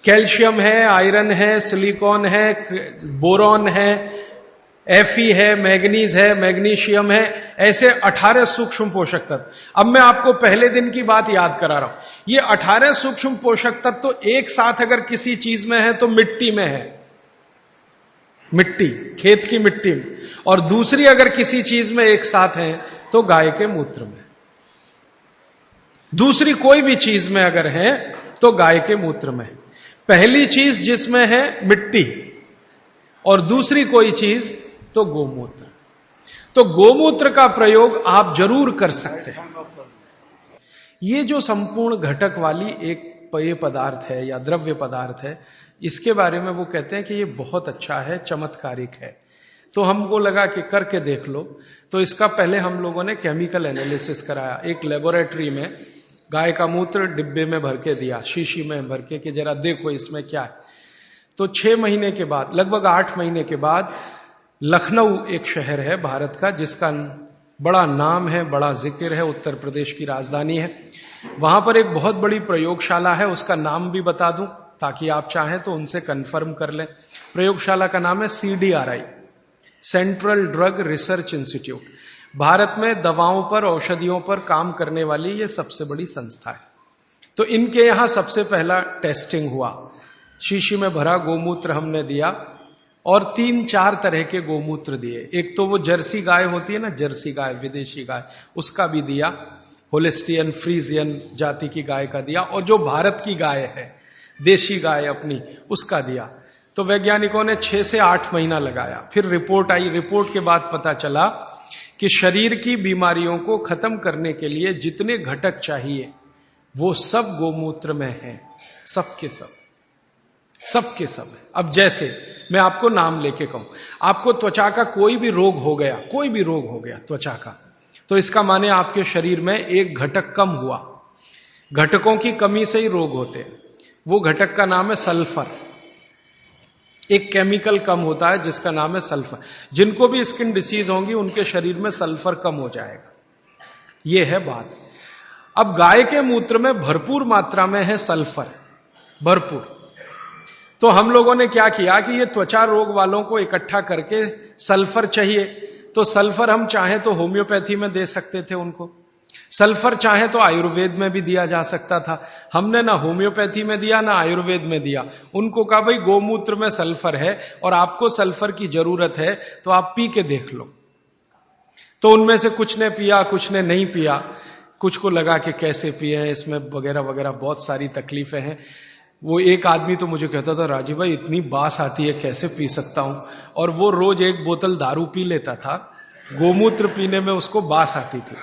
Calcium है, iron है, silicon है, बोरॉन है, Fe है, मैग्नीज है, मैग्नीशियम है, ऐसे 18 सूक्ष्म पोषक तत्व। अब मैं आपको पहले दिन की बात याद करा रहा हूं। ये 18 सूक्ष्म पोषक तत्व तो एक साथ अगर किसी चीज में है तो मिट्टी में है, मिट्टी, खेत की मिट्टी में, और दूसरी अगर किसी चीज में एक साथ है तो गाय के मूत्र में। दूसरी कोई भी चीज में अगर है तो गाय के मूत्र में। पहली चीज जिसमें है मिट्टी और दूसरी कोई चीज तो गोमूत्र। तो गोमूत्र का प्रयोग आप जरूर कर सकते हैं। ये जो संपूर्ण घटक वाली एक पेय पदार्थ है या द्रव्य पदार्थ है, इसके बारे में वो कहते हैं कि ये बहुत अच्छा है, चमत्कारिक है। तो हमको लगा कि करके देख लो। तो इसका पहले हम लोगों ने केमिकल एनालिसिस कराया। एक लेबोरेटरी में गाय का मूत्र डिब्बे में भर के दिया, शीशी में भर के, कि जरा देखो इसमें क्या है। तो 6 महीने के बाद, लगभग 8 महीने के बाद, लखनऊ एक शहर है भारत का जिसका बड़ा नाम है, बड़ा जिक्र है, उत्तर प्रदेश की राजधानी है। वहां पर एक बहुत बड़ी प्रयोगशाला है, उसका नाम भी बता दूं ताकि आप चाहें तो उनसे कंफर्म कर लें। प्रयोगशाला का नाम है CDRI, central drug research institute. Bharat में दवाओं पर, औषधियों पर काम करने वाली ये सबसे बड़ी संस्था है। तो इनके यहां सबसे पहला टेस्टिंग हुआ। शीशी में भरा गोमूत्र हमने दिया और 3-4 तरह के गोमूत्र दिए। एक तो वो जर्सी गाय होती है ना, जर्सी गाय, विदेशी गाय, उसका भी दिया। होलिस्टियन फ्रीजियन जाति की गाय का दिया, और जो भारत की गाय है, देशी गाय अपनी, उसका दिया। तो वैज्ञानिकों ने 6 से 8 महीना लगाया। फिर रिपोर्ट आई। रिपोर्ट के बाद पता चला कि शरीर की बीमारियों को खत्म करने के लिए जितने घटक चाहिए वो सब गोमूत्र में हैं, सबके सबके सब है। अब जैसे मैं आपको नाम लेके कहूं, आपको त्वचा का कोई भी रोग हो गया, कोई भी रोग हो गया त्वचा का, तो इसका माने आपके शरीर में एक घटक कम हुआ। घटकों की कमी से ही रोग होते हैं। वो घटक का नाम है सल्फर। एक केमिकल कम होता है जिसका नाम है सल्फर। जिनको भी स्किन डिसीज होंगी उनके शरीर में सल्फर कम हो जाएगा। यह है बात। अब गाय के मूत्र में भरपूर मात्रा में है सल्फर, भरपूर। तो हम लोगों ने क्या किया कि ये त्वचा रोग वालों को इकट्ठा करके, सल्फर चाहिए तो सल्फर हम चाहें तो होम्योपैथी में दे सकते थे उनको, सल्फर चाहे तो आयुर्वेद में भी दिया जा सकता था। हमने ना होम्योपैथी में दिया ना आयुर्वेद में दिया। उनको कहा भाई गोमूत्र में सल्फर है और आपको सल्फर की जरूरत है तो आप पी के देख लो। तो उनमें से कुछ ने पिया, कुछ ने नहीं पिया, कुछ को लगा कि कैसे पिए, इसमें वगैरह वगैरह बहुत सारी तकलीफें हैं। वो एक आदमी तो मुझे कहता था, राजीव भाई इतनी बास आती है, कैसे पी सकता हूं। और वो रोज 1 बोतल दारू पी लेता था, गोमूत्र पीने में उसको बास आती थी।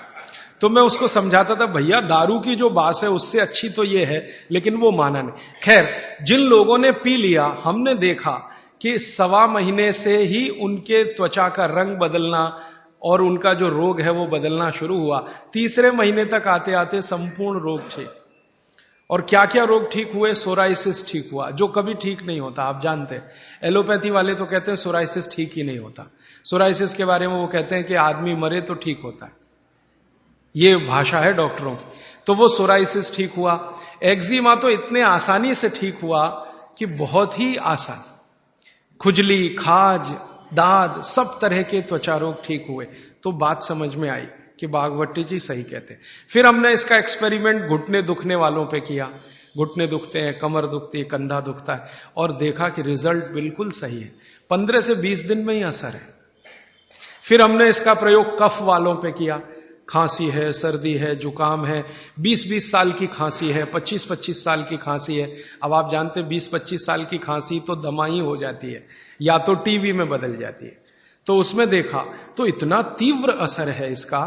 तो मैं उसको समझाता था, भैया दारू की जो बास है उससे अच्छी तो ये है, लेकिन वो माना नहीं। खैर, जिन लोगों ने पी लिया, हमने देखा कि 1.25 महीने से ही उनके त्वचा का रंग बदलना और उनका जो रोग है वो बदलना शुरू हुआ। 3रे महीने तक आते आते संपूर्ण रोग ठीक। और क्या क्या रोग ठीक हुए? सोराइसिस ठीक हुआ, जो कभी ठीक नहीं होता, आप जानते हैं। एलोपैथी वाले तो कहते हैं सोराइसिस ठीक ही नहीं होता। सोराइसिस के बारे में वो कहते हैं कि आदमी मरे तो ठीक होता है, ये भाषा है डॉक्टरों की। तो वो सोराइसिस ठीक हुआ। एक्जिमा तो इतने आसानी से ठीक हुआ कि बहुत ही आसान। खुजली, खाज, दाद, सब तरह के त्वचा रोग ठीक हुए। तो बात समझ में आई कि बागवती जी सही कहते हैं। फिर हमने इसका एक्सपेरिमेंट घुटने दुखने वालों पे किया। घुटने दुखते हैं, कमर दुखती है, कंधा दुखता है, और देखा कि रिजल्ट बिल्कुल सही है। 15 से 20 दिन में ही असर है। फिर हमने इसका प्रयोग कफ वालों पे किया। खांसी है, सर्दी है, जुकाम है, 20-20 साल की खांसी है, 25-25 साल की खांसी है। अब आप जानते हैं 20-25 साल की खांसी तो दमाई हो जाती है या तो टीबी में बदल जाती है। तो उसमें देखा तो इतना तीव्र असर है इसका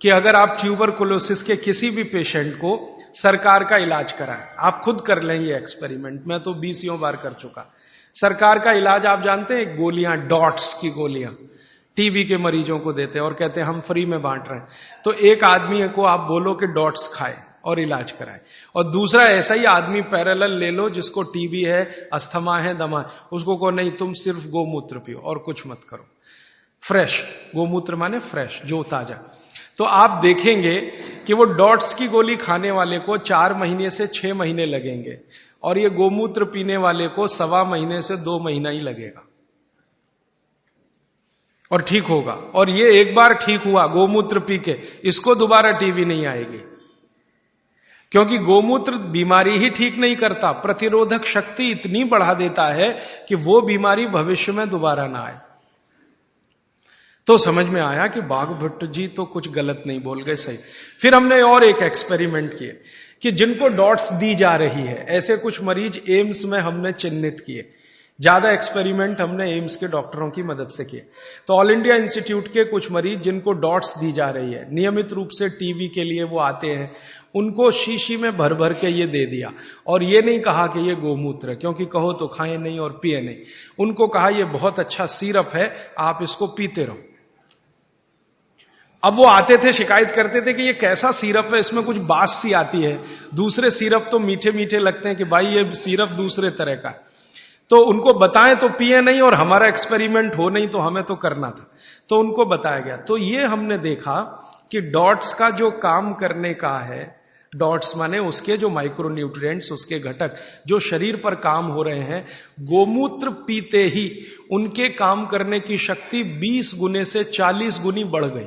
कि अगर आप ट्यूबरकुलोसिस के किसी भी पेशेंट को सरकार का इलाज कराएं, आप खुद कर लें ये एक्सपेरिमेंट, मैं तो 20 बार कर चुका। सरकार का इलाज आप जानते हैं, गोलियां, डॉट्स की गोलियां टीबी के मरीजों को देते हैं और कहते हैं हम फ्री में बांट रहे हैं। तो एक आदमी को आप बोलो कि डॉट्स खाए और इलाज कराए, और दूसरा ऐसा ही आदमी पैरेलल ले लो जिसको टीबी है, अस्थमा है, दमा है, उसको कहो नहीं तुम सिर्फ गोमूत्र पियो और कुछ मत करो। फ्रेश गोमूत्र माने फ्रेश, जो ताजा। तो आप देखेंगे कि वो डॉट्स की गोली खाने वाले को 4 महीने से 6 महीने लगेंगे, और ये गोमूत्र पीने वाले को 1.25 महीने से 2 महीना ही लगेगा और ठीक होगा। और ये एक बार ठीक हुआ गोमूत्र पी के, इसको दोबारा टीबी नहीं आएगी, क्योंकि गोमूत्र बीमारी ही ठीक नहीं करता, प्रतिरोधक शक्ति इतनी बढ़ा देता है कि वो बीमारी भविष्य में दोबारा ना आए। तो समझ में आया कि बाघभट्ट जी तो कुछ गलत नहीं बोल गए, सही। फिर हमने और एक एक्सपेरिमेंट किए कि जिनको डॉट्स दी जा रही है, ऐसे कुछ मरीज एम्स में हमने चिन्हित किए। ज्यादा एक्सपेरिमेंट हमने एम्स के डॉक्टरों की मदद से किए। तो ऑल इंडिया इंस्टीट्यूट के कुछ मरीज जिनको डॉट्स दी जा रही है, नियमित रूप से टीबी के लिए वो आते हैं, उनको शीशी में भर भर के ये दे दिया। और ये नहीं कहा कि ये गोमूत्र है, क्योंकि कहो तो खाएं नहीं और पिए नहीं। उनको कहा ये बहुत अच्छा सिरप है, आप इसको पीते रहो। अब वो आते थे, शिकायत करते थे कि ये कैसा सिरप है, इसमें कुछ बास सी आती है, दूसरे सिरप तो मीठे मीठे लगते हैं, कि भाई ये सिरप दूसरे तरह का है। तो उनको बताएं तो पिए नहीं, और हमारा एक्सपेरिमेंट हो नहीं तो हमें तो करना था, तो उनको बताया गया। तो ये हमने देखा कि डॉट्स का जो काम करने का है, डॉट्स माने उसके जो माइक्रोन्यूट्रिएंट्स, उसके घटक जो शरीर पर काम हो रहे हैं, गोमूत्र पीते ही उनके काम करने की शक्ति 20 गुने से 40 गुनी बढ़ गई।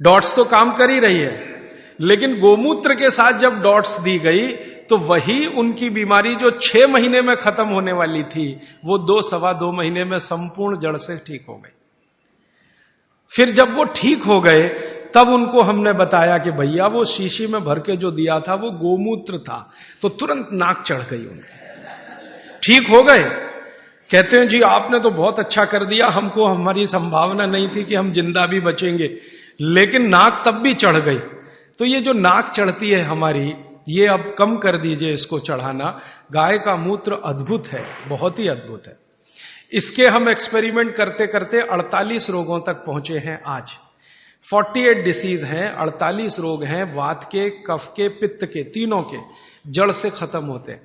डॉट्स तो काम कर ही रही है, लेकिन गोमूत्र के साथ जब डॉट्स दी गई तो वही उनकी बीमारी जो 6 महीने में खत्म होने वाली थी, वो 2-2.25 महीने में संपूर्ण जड़ से ठीक हो गई। फिर जब वो ठीक हो गए, तब उनको हमने बताया कि भैया वो शीशी में भर के जो दिया था वो गोमूत्र था। तो तुरंत नाक चढ़ गई उनकी, ठीक हो गए। कहते हैं जी आपने तो बहुत अच्छा कर दिया, हमको हमारी संभावना नहीं थी कि हम जिंदा भी बचेंगे, लेकिन नाक तब भी चढ़ गई। तो ये जो नाक चढ़ती है हमारी, ये अब कम कर दीजिए इसको चढ़ाना। गाय का मूत्र अद्भुत है, बहुत ही अद्भुत है। इसके हम एक्सपेरिमेंट करते करते 48 रोगों तक पहुंचे हैं आज। 48 डिसीज हैं, 48 रोग हैं, वात के, कफ के, पित्त के, तीनों के जड़ से खत्म होते हैं।